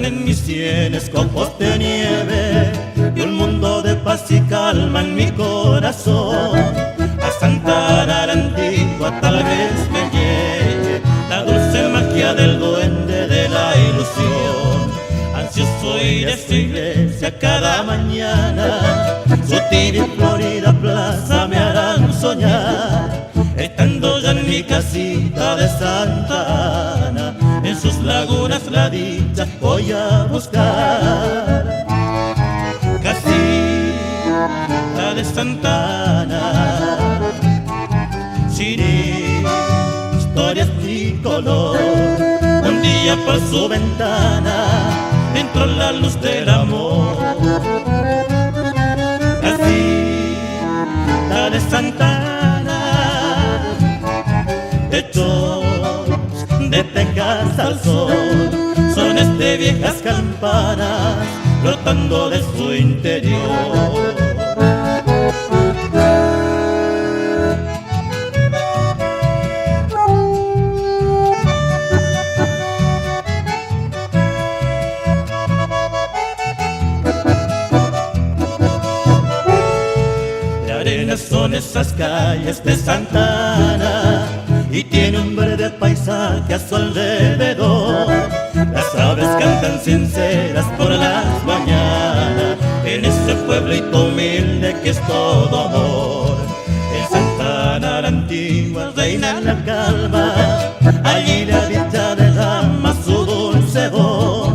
en mis sienes copos de nieve y un mundo de paz y calma en mi corazón. A Santa Ana la Antigua tal vez me llegue la dulce magia del duende de la ilusión. Ansioso ir a su iglesia cada mañana, su tibia y florida plaza me harán soñar. Estando ya en mi casita de Santa Ana, en sus lagunas la dicha voy a buscar. Casita de Santa Ana, sin historias ni color. Un día por su ventana entró la luz del amor. Casita de Santa Ana, techos de tejas al sol, sones de viejas campanas brotando de su interior. De arena son esas calles de Santa Ana y tiene un verde paisaje a su alrededor. Las aves cantan sinceras por las mañanas en ese pueblito humilde que es todo amor. En Santa Ana la Antigua reina la calma, allí la dicha derrama su dulce voz.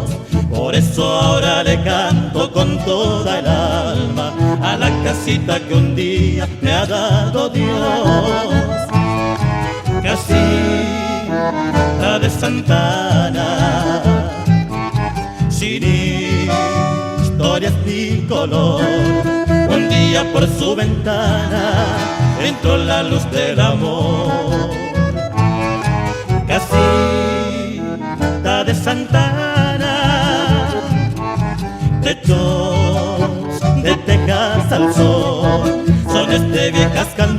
Por eso ahora le canto con toda el alma a la casita que un día me ha dado Dios. Casita de Santa Ana, sin historias ni color. Un día por su ventana entró la luz del amor. Casita de Santa Ana, techos de tejas al sol, sones de viejas canciones